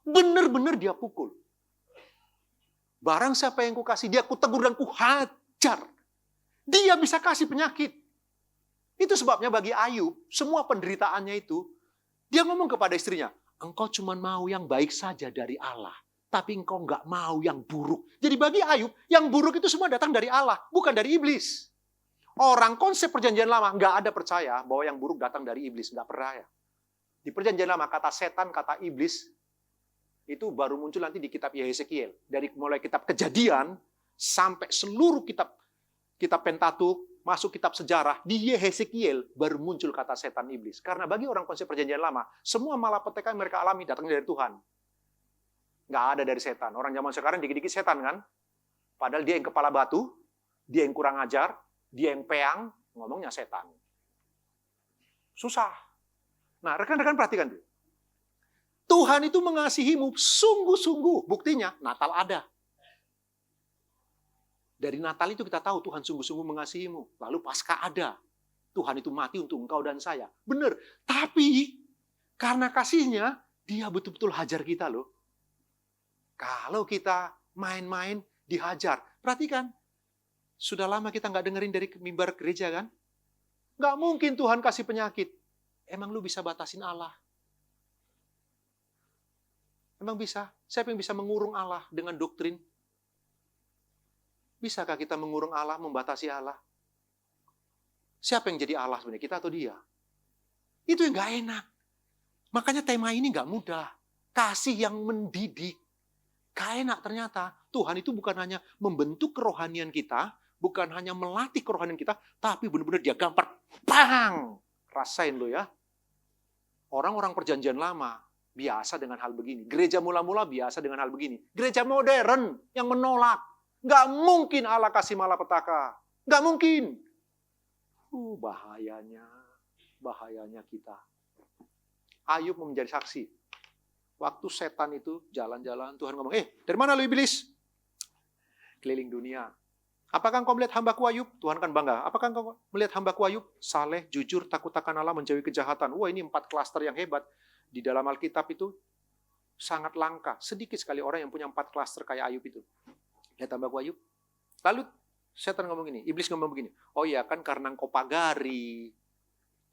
[SPEAKER 1] Benar-benar dia pukul. Barang siapa yang kukasih, dia kutegur dan kuhajar. Dia bisa kasih penyakit. Itu sebabnya bagi Ayub, semua penderitaannya itu, dia ngomong kepada istrinya, engkau cuma mau yang baik saja dari Allah, tapi engkau nggak mau yang buruk. Jadi bagi Ayub, yang buruk itu semua datang dari Allah, bukan dari iblis. Orang konsep perjanjian lama nggak ada percaya bahwa yang buruk datang dari iblis, nggak percaya. Di perjanjian lama kata setan, kata iblis, itu baru muncul nanti di kitab Yeskiel. Dari mulai kitab Kejadian sampai seluruh kitab Pentateuch, masuk kitab sejarah, di Yeskiel baru muncul kata setan iblis. Karena bagi orang konsep perjanjian lama, semua malapetaka yang mereka alami datang dari Tuhan. Nggak ada dari setan. Orang zaman sekarang dikit-dikit setan kan? Padahal dia yang kepala batu, dia yang kurang ajar, dia yang peang, ngomongnya setan. Susah. Nah, rekan-rekan perhatikan tuh. Tuhan itu mengasihimu sungguh-sungguh. Buktinya, Natal ada. Dari Natal itu kita tahu Tuhan sungguh-sungguh mengasihimu. Lalu Paskah ada. Tuhan itu mati untuk engkau dan saya. Benar. Tapi, karena kasihnya, dia betul-betul hajar kita loh. Kalau kita main-main, dihajar. Perhatikan. Sudah lama kita nggak dengerin dari mimbar gereja kan? Nggak mungkin Tuhan kasih penyakit. Emang lu bisa batasin Allah? Emang bisa? Siapa yang bisa mengurung Allah dengan doktrin? Bisakah kita mengurung Allah, membatasi Allah? Siapa yang jadi Allah sebenarnya? Kita atau dia? Itu yang gak enak. Makanya tema ini gak mudah. Kasih yang mendidik. Gak enak ternyata. Tuhan itu bukan hanya membentuk kerohanian kita, bukan hanya melatih kerohanian kita, tapi benar-benar dia gampar. Bang! Rasain lo ya. Orang-orang perjanjian lama biasa dengan hal begini. Gereja mula-mula biasa dengan hal begini. Gereja modern yang menolak. Nggak mungkin Allah kasih malapetaka. Nggak mungkin. Bahayanya kita. Ayub mau menjadi saksi. Waktu setan itu jalan-jalan, Tuhan ngomong, dari mana lu iblis? Keliling dunia. Apakah engkau melihat hambaku Ayub? Tuhan kan bangga. Apakah engkau melihat hambaku Ayub? Saleh, jujur, takut akan Allah, menjauhi kejahatan. Wah, ini 4 klaster yang hebat. Di dalam Alkitab itu sangat langka. Sedikit sekali orang yang punya 4 klaster kayak Ayub itu. Lihat hambaku Ayub. Lalu setan ngomong gini, iblis ngomong begini. Oh iya kan karena engkau pagari.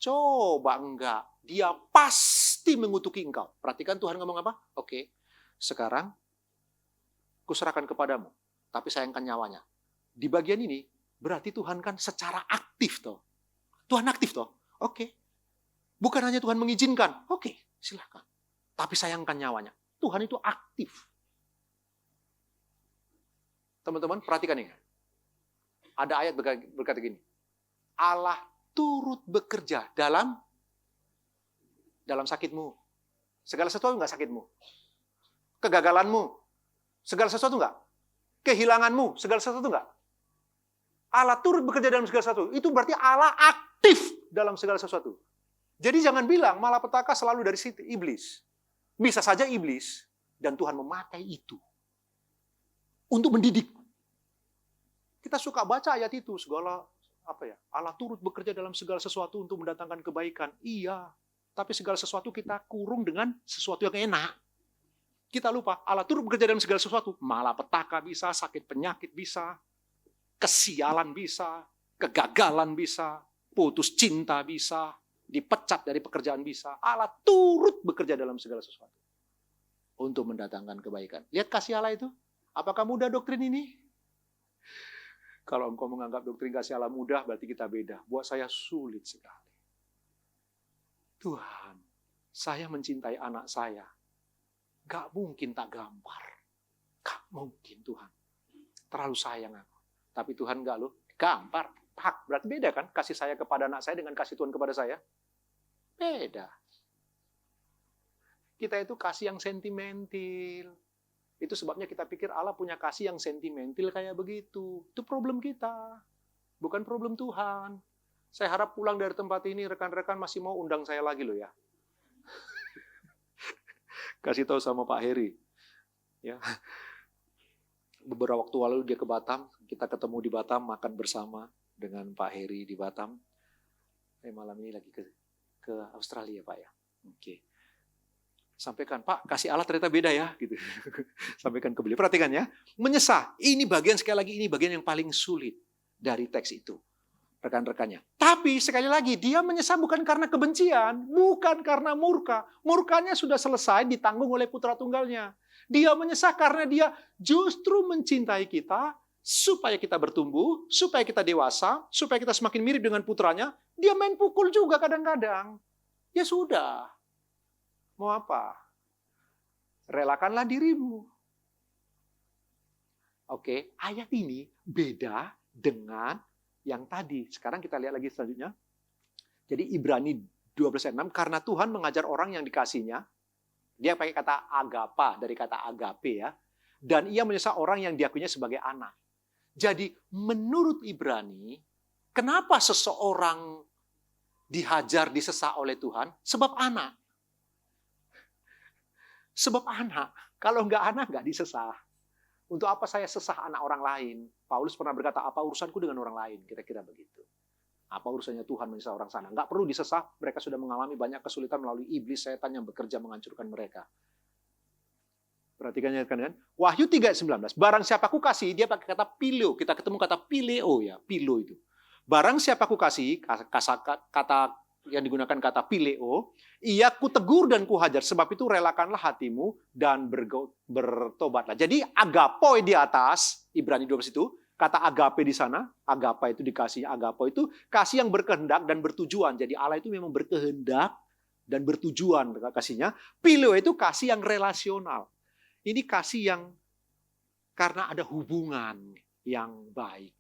[SPEAKER 1] Coba enggak. Dia pasti mengutuki engkau. Perhatikan Tuhan ngomong apa? Oke, sekarang kuserahkan kepadamu. Tapi sayangkan nyawanya. Di bagian ini, berarti Tuhan kan secara aktif toh. Tuhan aktif toh. Oke. Bukan hanya Tuhan mengizinkan. Oke, silahkan. Tapi sayangkan nyawanya. Tuhan itu aktif. Teman-teman, perhatikan ini. Ada ayat berkata gini. Allah turut bekerja dalam sakitmu. Segala sesuatu enggak sakitmu? Kegagalanmu. Segala sesuatu enggak? Kehilanganmu. Segala sesuatu enggak? Allah turut bekerja dalam segala sesuatu. Itu berarti Allah aktif dalam segala sesuatu. Jadi jangan bilang malapetaka selalu dari situ iblis. Bisa saja iblis dan Tuhan memakai itu untuk mendidik. Kita suka baca ayat itu segala Allah turut bekerja dalam segala sesuatu untuk mendatangkan kebaikan. Iya, tapi segala sesuatu kita kurung dengan sesuatu yang enak. Kita lupa Allah turut bekerja dalam segala sesuatu. Malapetaka bisa, sakit penyakit bisa, kesialan bisa, kegagalan bisa, putus cinta bisa, dipecat dari pekerjaan bisa. Allah turut bekerja dalam segala sesuatu untuk mendatangkan kebaikan. Lihat kasih Allah itu. Apakah mudah doktrin ini? Kalau engkau menganggap doktrin kasih Allah mudah, berarti kita beda. Buat saya sulit sekali. Tuhan, saya mencintai anak saya. Gak mungkin tak gampar. Gak mungkin Tuhan. Terlalu sayang aku. Tapi Tuhan enggak loh, gampar. Tak, berarti beda kan kasih saya kepada anak saya dengan kasih Tuhan kepada saya? Beda. Kita itu kasih yang sentimental. Itu sebabnya kita pikir Allah punya kasih yang sentimental kayak begitu. Itu problem kita. Bukan problem Tuhan. Saya harap pulang dari tempat ini rekan-rekan masih mau undang saya lagi loh ya. Kasih tahu sama Pak Heri. Ya. Beberapa waktu lalu dia ke Batam, kita ketemu di Batam, makan bersama dengan Pak Heri di Batam. Malam ini lagi ke Australia Pak ya. Oke. Sampaikan, Pak, kasih Allah ternyata beda ya. Gitu. Sampaikan ke beliau. Perhatikan ya. Menyesah. Ini bagian sekali lagi, ini bagian yang paling sulit dari teks itu. Rekan-rekannya. Tapi sekali lagi, dia menyesah bukan karena kebencian, bukan karena murka. Murkanya sudah selesai ditanggung oleh putra tunggalnya. Dia menyesah karena dia justru mencintai kita, supaya kita bertumbuh, supaya kita dewasa, supaya kita semakin mirip dengan putranya. Dia main pukul juga kadang-kadang. Ya sudah. Mau apa? Relakanlah dirimu. Oke, ayat ini beda dengan yang tadi. Sekarang kita lihat lagi selanjutnya. Jadi Ibrani 12:6, karena Tuhan mengajar orang yang dikasihinya. Dia pakai kata agapa, dari kata agape ya. Dan ia menyesal orang yang diakuinya sebagai anak. Jadi menurut Ibrani, kenapa seseorang dihajar, disesah oleh Tuhan? Sebab anak. Sebab anak. Kalau nggak anak, nggak disesah. Untuk apa saya sesah anak orang lain? Paulus pernah berkata, apa urusanku dengan orang lain? Kira-kira begitu. Apa urusannya Tuhan menyesal orang sana? Nggak perlu disesah, mereka sudah mengalami banyak kesulitan melalui iblis setan yang bekerja menghancurkan mereka. Perhatikan kan? Wahyu 3:19. Barang siapa ku kasih, dia pakai kata pileo. Kita ketemu kata pileo ya, pilo itu. Barang siapa ku kasih, kata yang digunakan kata pileo, ia ku tegur dan ku hajar. Sebab itu relakanlah hatimu dan bertobatlah. Jadi agapoi di atas, Ibrani 12 itu, kata agape di sana, agapa itu dikasih, agapo itu kasih yang berkehendak dan bertujuan. Jadi Allah itu memang berkehendak dan bertujuan kasihnya. Pileo itu kasih yang relasional. Ini kasih yang karena ada hubungan yang baik.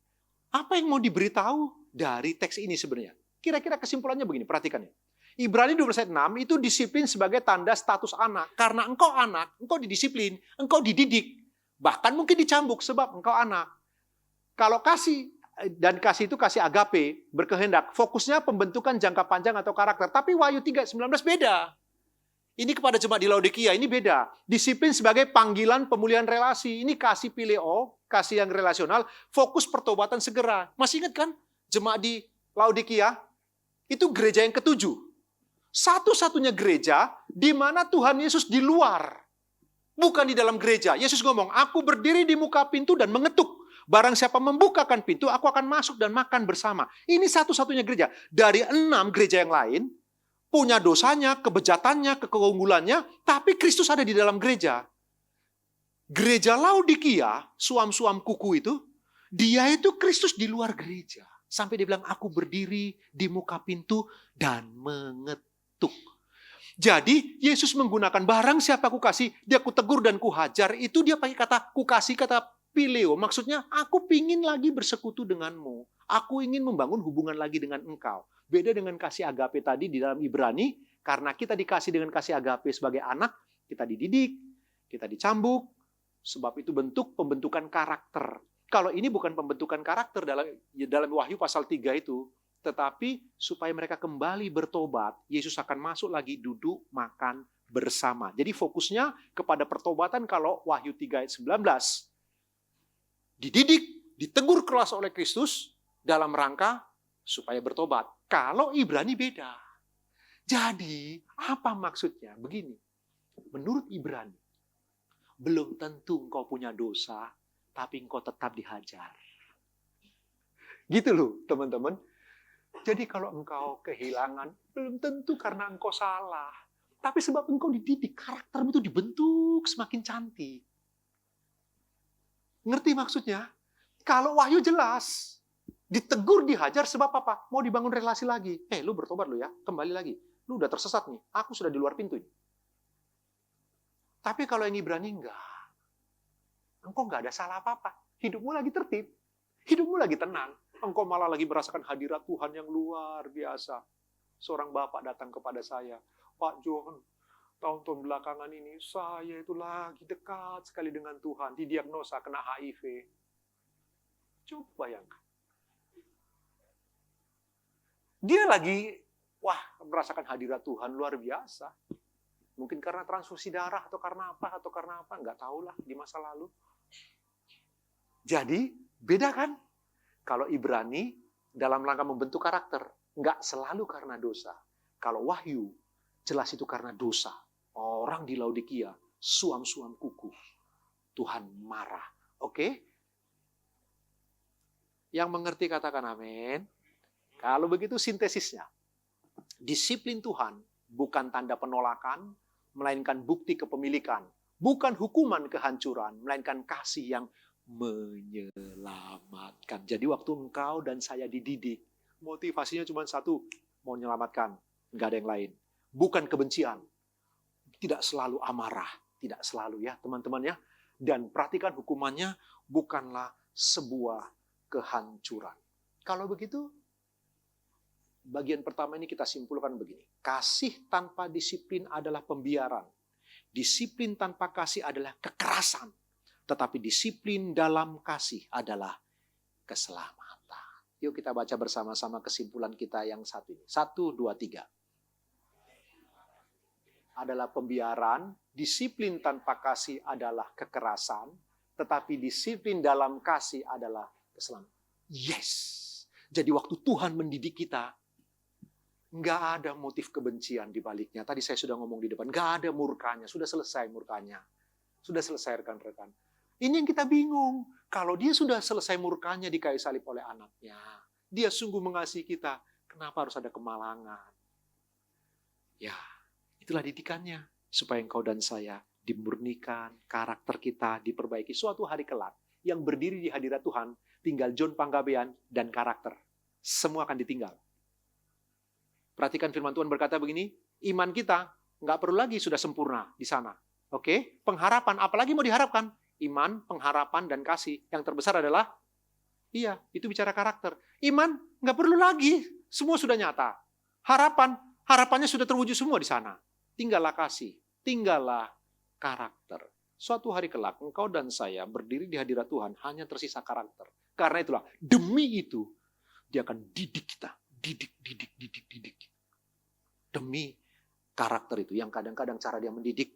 [SPEAKER 1] Apa yang mau diberitahu dari teks ini sebenarnya? Kira-kira kesimpulannya begini, perhatikan ya. Ibrani 12:6 itu disiplin sebagai tanda status anak. Karena engkau anak, engkau didisiplin, engkau dididik. Bahkan mungkin dicambuk sebab engkau anak. Kalau kasih, dan kasih itu kasih agape, berkehendak. Fokusnya pembentukan jangka panjang atau karakter. Tapi Wahyu 3:19 beda. Ini kepada jemaat di Laodikia, ini beda. Disiplin sebagai panggilan pemulihan relasi. Ini kasih pileo, kasih yang relasional, fokus pertobatan segera. Masih ingat kan? Jemaat di Laodikia, itu gereja yang ketujuh. Satu-satunya gereja di mana Tuhan Yesus di luar. Bukan di dalam gereja. Yesus ngomong, aku berdiri di muka pintu dan mengetuk. Barang siapa membukakan pintu, aku akan masuk dan makan bersama. Ini satu-satunya gereja. Dari 6 gereja yang lain, punya dosanya, kebejatannya, keunggulannya, tapi Kristus ada di dalam gereja. Gereja Laodikia, suam-suam kuku itu, dia itu Kristus di luar gereja. Sampai dia bilang, aku berdiri di muka pintu dan mengetuk. Jadi, Yesus menggunakan barang siapa ku kasih, dia ku tegur dan ku hajar. Itu dia pakai kata ku kasih, kata pileo. Maksudnya, aku pingin lagi bersekutu denganmu. Aku ingin membangun hubungan lagi dengan engkau. Beda dengan kasih agape tadi di dalam Ibrani, karena kita dikasih dengan kasih agape sebagai anak, kita dididik, kita dicambuk, sebab itu bentuk pembentukan karakter. Kalau ini bukan pembentukan karakter dalam Wahyu pasal 3 itu, tetapi supaya mereka kembali bertobat, Yesus akan masuk lagi duduk makan bersama. Jadi fokusnya kepada pertobatan kalau Wahyu 3 ayat 19. Dididik, ditegur keras oleh Kristus dalam rangka supaya bertobat. Kalau Ibrani beda. Jadi, apa maksudnya? Begini, menurut Ibrani, belum tentu engkau punya dosa, tapi engkau tetap dihajar. Gitu loh, teman-teman. Jadi kalau engkau kehilangan, belum tentu karena engkau salah. Tapi sebab engkau dididik, karaktermu itu dibentuk semakin cantik. Ngerti maksudnya? Kalau Wahyu jelas, ditegur, dihajar, sebab apa? Mau dibangun relasi lagi. Lu bertobat lu ya, kembali lagi. Lu udah tersesat nih, aku sudah di luar pintu ini. Tapi kalau yang Ibrani enggak. Engkau enggak ada salah apa-apa. Hidupmu lagi tertib. Hidupmu lagi tenang. Engkau malah lagi merasakan hadirat Tuhan yang luar biasa. Seorang bapak datang kepada saya. Pak John, tahun-tahun belakangan ini saya itu lagi dekat sekali dengan Tuhan. Didiagnosa kena HIV. Coba bayangkan. Dia lagi, merasakan hadirat Tuhan luar biasa. Mungkin karena transfusi darah atau karena apa, nggak tahu lah di masa lalu. Jadi, beda kan? Kalau Ibrani dalam rangka membentuk karakter, nggak selalu karena dosa. Kalau Wahyu, jelas itu karena dosa. Orang di Laodikia, suam-suam kuku. Tuhan marah. Oke? Yang mengerti katakan amin. Kalau begitu sintesisnya. Disiplin Tuhan bukan tanda penolakan, melainkan bukti kepemilikan. Bukan hukuman kehancuran, melainkan kasih yang menyelamatkan. Jadi waktu engkau dan saya dididik, motivasinya cuma satu, mau menyelamatkan. Nggak ada yang lain. Bukan kebencian. Tidak selalu amarah. Tidak selalu ya teman-teman ya. Dan perhatikan hukumannya bukanlah sebuah kehancuran. Kalau begitu, bagian pertama ini kita simpulkan begini. Kasih tanpa disiplin adalah pembiaran. Disiplin tanpa kasih adalah kekerasan. Tetapi disiplin dalam kasih adalah keselamatan. Yuk kita baca bersama-sama kesimpulan kita yang satu ini. 1, 2, 3. Adalah pembiaran, disiplin tanpa kasih adalah kekerasan, tetapi disiplin dalam kasih adalah keselamatan. Yes! Jadi waktu Tuhan mendidik kita, nggak ada motif kebencian di baliknya. Tadi saya sudah ngomong di depan, nggak ada murkanya, sudah selesai murkanya. Sudah selesai rekan-rekan. Ini yang kita bingung. Kalau dia sudah selesai murkanya di kayu salib oleh anaknya, dia sungguh mengasihi kita, kenapa harus ada kemalangan? Ya, itulah didikannya. Supaya engkau dan saya dimurnikan, karakter kita diperbaiki. Suatu hari kelak, yang berdiri di hadirat Tuhan, tinggal John Panggabean dan karakter. Semua akan ditinggal. Perhatikan firman Tuhan berkata begini, iman kita nggak perlu lagi sudah sempurna di sana. Oke, pengharapan, apalagi mau diharapkan? Iman, pengharapan, dan kasih. Yang terbesar adalah, itu bicara karakter. Iman nggak perlu lagi, semua sudah nyata. Harapannya sudah terwujud semua di sana. Tinggallah kasih, tinggallah karakter. Suatu hari kelak, engkau dan saya berdiri di hadirat Tuhan hanya tersisa karakter. Karena itulah, demi itu, dia akan didik kita. Didik. Demi karakter itu, yang kadang-kadang cara dia mendidik,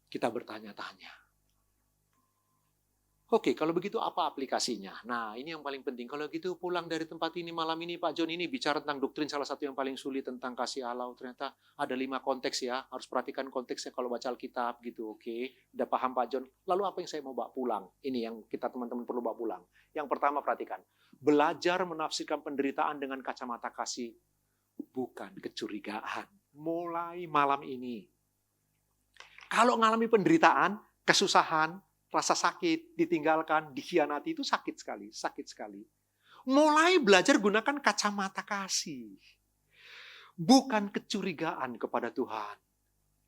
[SPEAKER 1] kita bertanya-tanya. Oke, kalau begitu apa aplikasinya? Nah, ini yang paling penting. Kalau gitu pulang dari tempat ini malam ini, Pak John ini bicara tentang doktrin salah satu yang paling sulit tentang kasih Allah. Ternyata ada 5 konteks ya. Harus perhatikan konteksnya kalau baca Alkitab gitu. Oke, udah paham Pak John. Lalu apa yang saya mau bawa pulang? Ini yang kita teman-teman perlu bawa pulang. Yang pertama perhatikan. Belajar menafsirkan penderitaan dengan kacamata kasih. Bukan kecurigaan. Mulai malam ini. Kalau mengalami penderitaan, kesusahan, rasa sakit, ditinggalkan, dikhianati itu sakit sekali. Mulai belajar gunakan kacamata kasih. Bukan kecurigaan kepada Tuhan.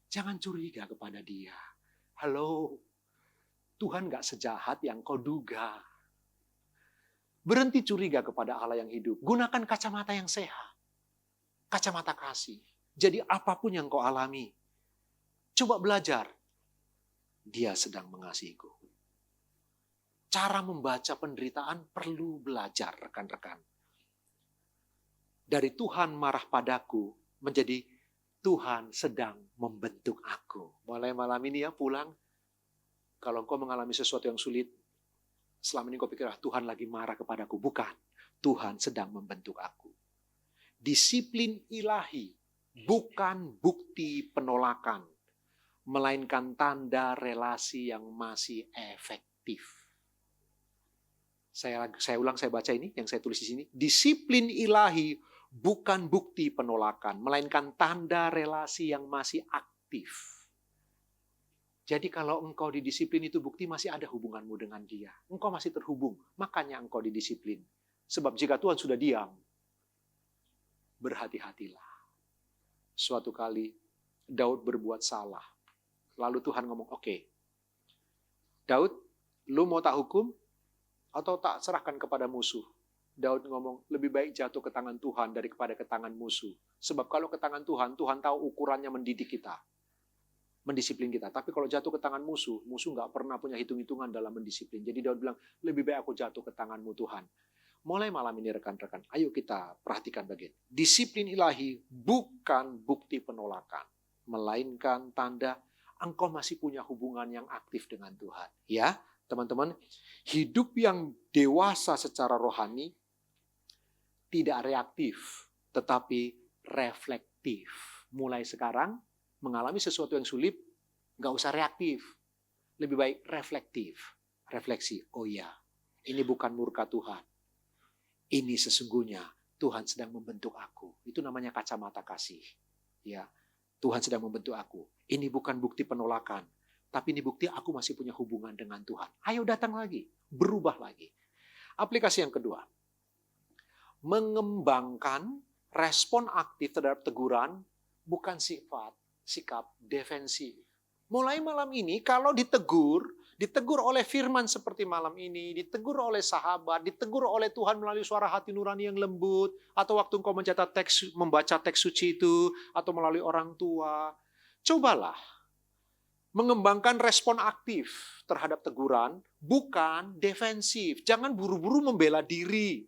[SPEAKER 1] Jangan curiga kepada Dia. Halo, Tuhan gak sejahat yang kau duga. Berhenti curiga kepada Allah yang hidup. Gunakan kacamata yang sehat. Kacamata kasih. Jadi apapun yang kau alami, coba belajar. Dia sedang mengasihiku. Cara membaca penderitaan perlu belajar, rekan-rekan. Dari Tuhan marah padaku menjadi Tuhan sedang membentuk aku. Mulai malam ini ya pulang, kalau engkau mengalami sesuatu yang sulit, selama ini kau pikir Tuhan lagi marah kepadaku. Bukan, Tuhan sedang membentuk aku. Disiplin ilahi bukan bukti penolakan, melainkan tanda relasi yang masih efektif. Saya ulang, saya baca ini, yang saya tulis di sini. Disiplin ilahi bukan bukti penolakan, melainkan tanda relasi yang masih aktif. Jadi kalau engkau didisiplin itu bukti masih ada hubunganmu dengan Dia. Engkau masih terhubung, makanya engkau didisiplin. Sebab jika Tuhan sudah diam, berhati-hatilah. Suatu kali Daud berbuat salah. Lalu Tuhan ngomong, oke, Daud, lu mau tak hukum atau tak serahkan kepada musuh? Daud ngomong, lebih baik jatuh ke tangan Tuhan daripada ke tangan musuh. Sebab kalau ke tangan Tuhan, Tuhan tahu ukurannya mendidik kita. Mendisiplin kita. Tapi kalau jatuh ke tangan musuh nggak pernah punya hitung-hitungan dalam mendisiplin. Jadi Daud bilang, lebih baik aku jatuh ke tanganmu Tuhan. Mulai malam ini rekan-rekan, ayo kita perhatikan bagian. Disiplin ilahi bukan bukti penolakan, melainkan tanda engkau masih punya hubungan yang aktif dengan Tuhan. Ya, teman-teman, hidup yang dewasa secara rohani tidak reaktif, tetapi reflektif. Mulai sekarang, mengalami sesuatu yang sulit, nggak usah reaktif. Lebih baik reflektif. Refleksi, oh ya, ini bukan murka Tuhan. Ini sesungguhnya Tuhan sedang membentuk aku. Itu namanya kacamata kasih. Ya, Tuhan sedang membentuk aku. Ini bukan bukti penolakan, tapi ini bukti aku masih punya hubungan dengan Tuhan. Ayo datang lagi, berubah lagi. Aplikasi yang kedua, mengembangkan respon aktif terhadap teguran, bukan sikap defensif. Mulai malam ini, kalau ditegur oleh firman seperti malam ini, ditegur oleh sahabat, ditegur oleh Tuhan melalui suara hati nurani yang lembut, atau waktu engkau membaca teks suci itu, atau melalui orang tua, cobalah Mengembangkan respon aktif terhadap teguran, bukan defensif. Jangan buru-buru membela diri.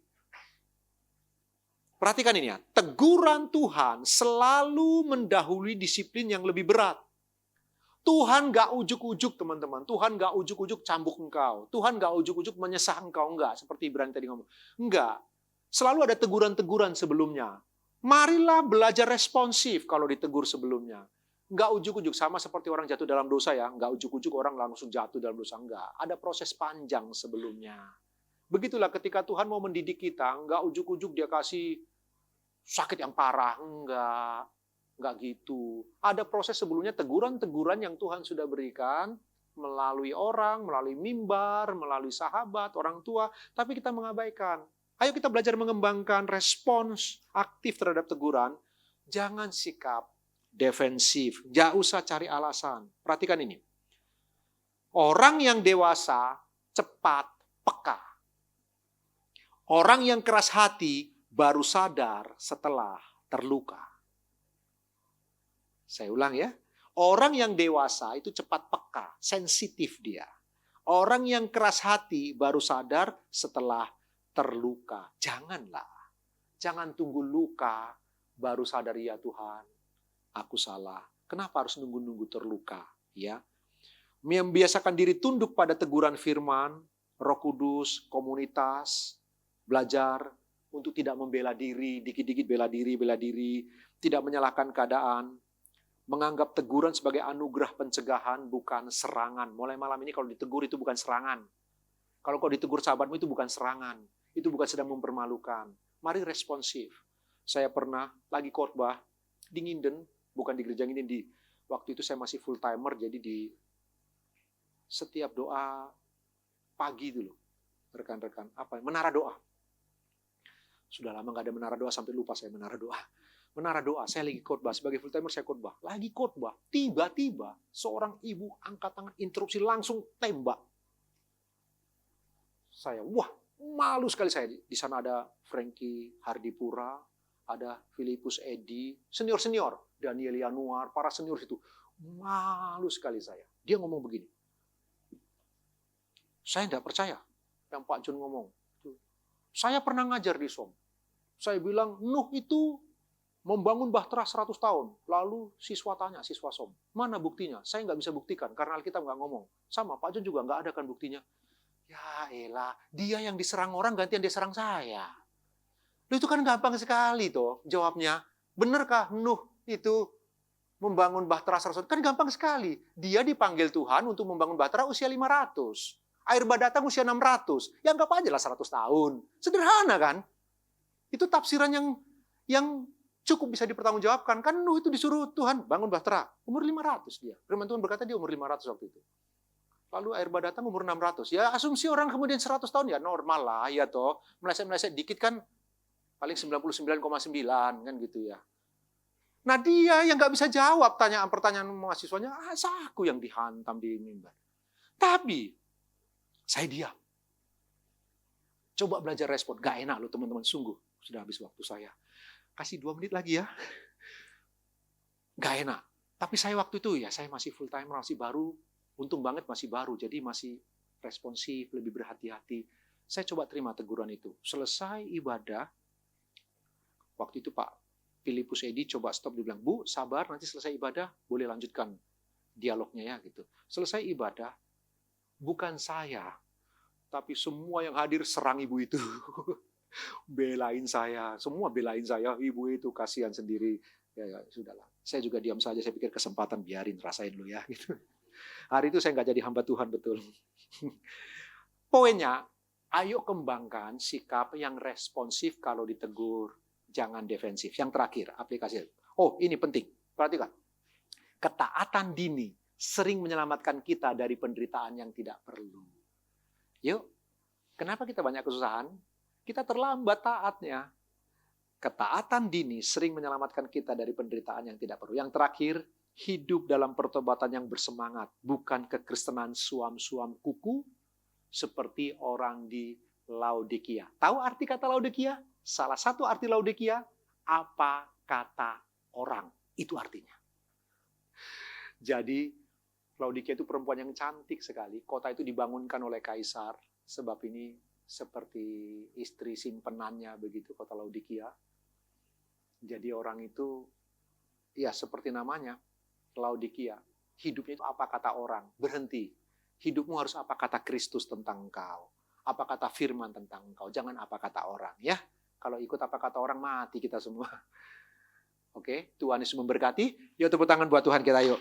[SPEAKER 1] Perhatikan ini ya, teguran Tuhan selalu mendahului disiplin yang lebih berat. Tuhan gak ujuk-ujuk teman-teman, Tuhan gak ujuk-ujuk cambuk engkau, Tuhan gak ujuk-ujuk menyesah engkau, enggak, seperti Ibrani tadi ngomong. Enggak, selalu ada teguran-teguran sebelumnya. Marilah belajar responsif kalau ditegur sebelumnya. Enggak ujuk-ujuk, sama seperti orang jatuh dalam dosa ya, enggak ujuk-ujuk orang langsung jatuh dalam dosa, enggak. Ada proses panjang sebelumnya. Begitulah ketika Tuhan mau mendidik kita, enggak ujuk-ujuk dia kasih sakit yang parah, enggak gitu. Ada proses sebelumnya, teguran-teguran yang Tuhan sudah berikan, melalui orang, melalui mimbar, melalui sahabat, orang tua, tapi kita mengabaikan. Ayo kita belajar mengembangkan respons aktif terhadap teguran, jangan sikap defensif, gak usah cari alasan. Perhatikan ini. Orang yang dewasa cepat peka. Orang yang keras hati baru sadar setelah terluka. Saya ulang ya. Orang yang dewasa itu cepat peka, sensitif dia. Orang yang keras hati baru sadar setelah terluka. Janganlah. Jangan tunggu luka baru sadar, ya Tuhan, aku salah. Kenapa harus nunggu-nunggu terluka? Ya, membiasakan diri tunduk pada teguran firman, Roh Kudus, komunitas, belajar untuk tidak membela diri, dikit-dikit bela diri, tidak menyalahkan keadaan, menganggap teguran sebagai anugerah pencegahan, bukan serangan. Mulai malam ini kalau ditegur itu bukan serangan. Kalau kau ditegur sahabatmu itu bukan serangan, itu bukan sedang mempermalukan. Mari responsif. Saya pernah lagi khotbah di Nginden, bukan di gereja Nginden, di waktu itu saya masih full timer, jadi di setiap doa pagi dulu, rekan-rekan, menara doa. Sudah lama nggak ada menara doa, sampai lupa saya menara doa. Menara doa, saya lagi khotbah, sebagai full timer saya khotbah. Lagi khotbah, tiba-tiba seorang ibu angkat tangan, interupsi, langsung tembak. Saya, wah, malu sekali saya. Di sana ada Frankie Hardipura, ada Filipus Edi, senior-senior, Daniel Yanuar, para senior itu. Malu sekali saya. Dia ngomong begini. Saya tidak percaya yang Pak John ngomong. Saya pernah ngajar di SOM. Saya bilang, Nuh itu membangun bahtera 100 tahun. Lalu siswa tanya, siswa SOM, mana buktinya? Saya nggak bisa buktikan, karena Alkitab nggak ngomong. Sama, Pak John juga nggak ada kan buktinya. Ya elah, dia yang diserang orang, gantian dia serang saya. Loh, itu kan gampang sekali toh jawabnya. Benarkah Nuh itu membangun bahtera 100 tahun? Kan gampang sekali. Dia dipanggil Tuhan untuk membangun bahtera usia 500. Air bah datang usia 600. Ya anggap aja lah 100 tahun. Sederhana kan? Itu tafsiran yang cukup bisa dipertanggungjawabkan. Kan Nuh itu disuruh Tuhan bangun bahtera. Umur 500 dia. Firman Tuhan berkata dia umur 500 waktu itu. Lalu air bah datang umur 600. Ya asumsi orang kemudian 100 tahun ya normal lah. Ya toh. Meleset-meleset dikit kan paling 99,9 kan gitu ya. Nah dia yang nggak bisa jawab pertanyaan mahasiswanya. Aku yang dihantam di mimbar. Tapi saya diam. Coba belajar respon. Gak enak loh teman-teman, sungguh. Sudah habis waktu saya. Kasih 2 menit lagi ya. Gak enak. Tapi saya waktu itu ya, saya masih full time, masih baru. Untung banget masih baru, jadi masih responsif, lebih berhati-hati. Saya coba terima teguran itu. Selesai ibadah, waktu itu Pak Filipus Edi coba stop, dia bilang, Bu, sabar, nanti selesai ibadah, boleh lanjutkan dialognya ya gitu. Selesai ibadah, bukan saya, tapi semua yang hadir serang ibu itu. Belain saya, semua belain saya, ibu itu kasihan sendiri. Ya, sudahlah. Saya juga diam saja, saya pikir kesempatan, biarin, rasain dulu ya. Gitu. Hari itu saya nggak jadi hamba Tuhan, betul. Poinnya, ayo kembangkan sikap yang responsif kalau ditegur. Jangan defensif. Yang terakhir, aplikasi. Oh, ini penting. Perhatikan. Ketaatan dini sering menyelamatkan kita dari penderitaan yang tidak perlu. Yuk, kenapa kita banyak kesusahan? Kita terlambat taatnya. Ketaatan dini sering menyelamatkan kita dari penderitaan yang tidak perlu. Yang terakhir, hidup dalam pertobatan yang bersemangat. Bukan kekristenan suam-suam kuku seperti orang di Laodikia. Tahu arti kata Laodikia? Salah satu arti Laodikia, apa kata orang. Itu artinya. Jadi, Laodikia itu perempuan yang cantik sekali. Kota itu dibangunkan oleh kaisar. Sebab ini seperti istri simpenannya begitu, kota Laodikia. Jadi orang itu, ya seperti namanya, Laodikia. Hidupnya itu apa kata orang? Berhenti. Hidupmu harus apa kata Kristus tentang engkau. Apa kata firman tentang engkau. Jangan apa kata orang. Ya, kalau ikut apa kata orang, mati kita semua. Oke, Tuhan Yesus memberkati. Yuk tepuk tangan buat Tuhan kita yuk.